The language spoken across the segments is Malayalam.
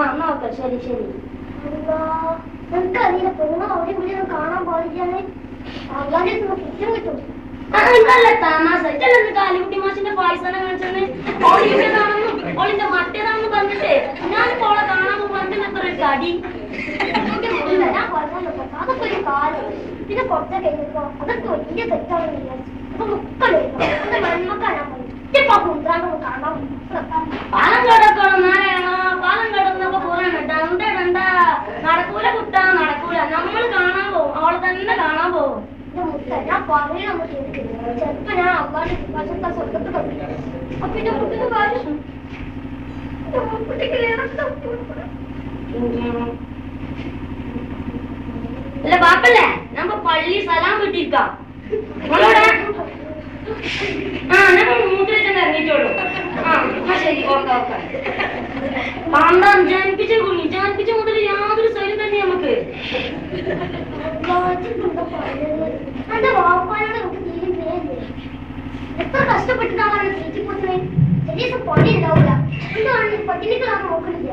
എന്നാ ഓക്കെ, ശരി ശരി. എനിക്കറിയില്ല, പെണ്ണോ അവിടെ ഇവിടെ കാണാൻ പാടില്ലാതെ അല്ലാതെ കുറ്റം കിട്ടും. നല്ല തമാശ. ഇതല്ലേ കാലിക്കുട്ടി മാഷിന്റെ പായസനം കാണിച്ചെന്ന് ഓളിന്റേതാണെന്നും ഓളിന്റെ മറ്റേതാണെന്ന് പറഞ്ഞിട്ട് ഞാനിപ്പോ ഓളെ കാണാൻ പോകുമ്പോൾ എത്ര ഒരു കടി. ഞാൻ പറഞ്ഞല്ലോ, അതൊക്കെ ഒരു കാലം. പിന്നെ കുറച്ച് കഴിഞ്ഞപ്പോ അതൊക്കെ വലിയ തെറ്റാണെന്ന് വിചാരിച്ചു. അപ്പൊ മുക്കളെ വെള്ളമക്കാനാ പോയി. ഇപ്പൊ കുന്ത്രാണ്ടോ കാണാൻ പാലം കടക്കണം പാലം കടന്നപ്പോ പോരാണ് ഡണ്ട നടക്കൂല കുട്ട നടക്കൂല. നമ്മള് കാണാൻ പോവും, അവളെ തന്നെ കാണാൻ പോവും. ഞാൻ പറയണം ചെലപ്പോ ഞാൻ അമ്മാന്റെ വശത്തെ സ്വർഗത്ത് കളിക്കും. അപ്പൊ എന്റെ കുട്ടിക്ക് കാര്യം കുട്ടിക്ക് അല്ല പാപ്പല്ലേ, നമ്മ പള്ളി സലാം കിട്ടിയിരിക്കാം. നമ്മളോടെ ഞാൻ മൂട്ടിലേക്ക് ഇറങ്ങിച്ചോളൂ. ശരി, ഓക്കെ ഓക്കെ. പാണ്ടാം ജനിപ്പിച്ച മുതൽ യാതൊരു സൈര്യം തന്നെ നമുക്ക്. എന്റെ വാപ്പാനോട് നമുക്ക് തീരെ എത്ര കഷ്ടപ്പെട്ടിട്ടാണ് തീറ്റിപ്പോത്തുന്നത്. ചെറിയ പണി ഉണ്ടാവില്ല. എന്താണ് പട്ടിണികളാണ് നോക്കണില്ല.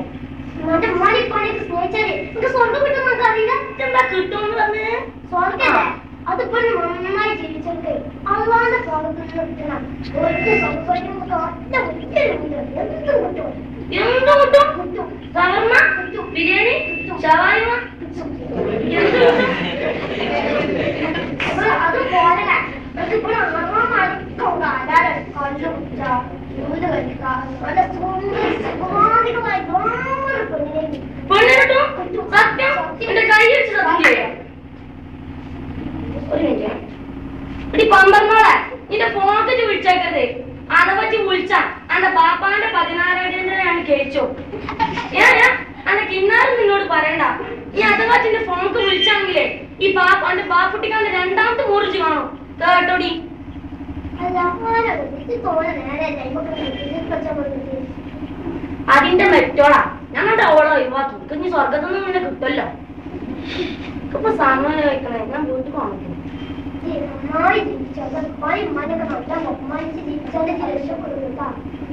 എന്റെ ഉമ്മാനെ പണിയൊക്കെ സ്നേഹിച്ചാല് എന്റെ സ്വർഗം കിട്ടും. നമുക്ക് അറിയില്ല എന്താ കിട്ടുമെന്ന് പറഞ്ഞ്. സ്വർഗല്ലേ അതിപ്പോ നന്നായി ജീവിച്ചെടുക്കേ അള്ളാന്റെ സ്വർഗത്തിൽ കിട്ടണം. ഒരു സൗകര്യം എന്ത് കിട്ടും? ഷവർമ്മ, ബിരിയാണി, ഷവായിമ, അത് പോലെ ഇതിപ്പോ അടക്കമുള്ള ആരാണ് കല്ല് കുടിച്ച വീട് കഴിക്ക നല്ല സുഖമാതികമായി പെണ്ണിനെ കിട്ടും. സത്യം എന്റെ കൈ വെച്ച് സത്യം ചെയ്യാം. ഒരു മിനിറ്റ്. ഇടി പമ്പറന്നോളെ, നിന്റെ ഫോണൊക്കെ വിളിച്ചേക്കരുത്. അതെ പറ്റി വിളിച്ച അന്റെ ബാപ്പാന്റെ 16 കേച്ചോ. അന്റെ കിന്നാരും നിന്നോട് പറയണ്ട. ഈ അതവാറ്റിന്റെ ഫോണൊക്കെ വിളിച്ചാണെങ്കിലേ ഈ അന്റെ ബാപ്പുട്ടിക്കാന്റെ രണ്ടാമത്തെ മുറിച്ച് കാണും. കേട്ടോടി. അതിന്റെ മെറ്റോളാ ഞങ്ങളുടെ ഓളോ ഒഴിവാക്കി. ഇനി സ്വർഗത്തൊന്നും പിന്നെ കിട്ടുമല്ലോ. ഇപ്പൊ സമയം കഴിക്കണേ, ഞാൻ വീട്ടിൽ പോകണം.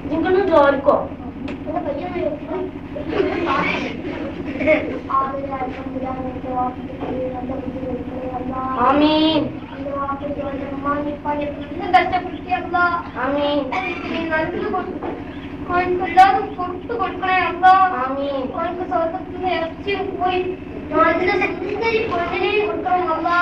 നിങ്ങൾക്കൊന്നും ജോലിക്കോ? ആമീൻ പുറത്തു കൊടുക്കണേ അല്ലോ. സ്വർഗത്തിന് ഇറച്ചി പോയി പൊന്നിനെ കൊടുക്കണം അല്ലോ.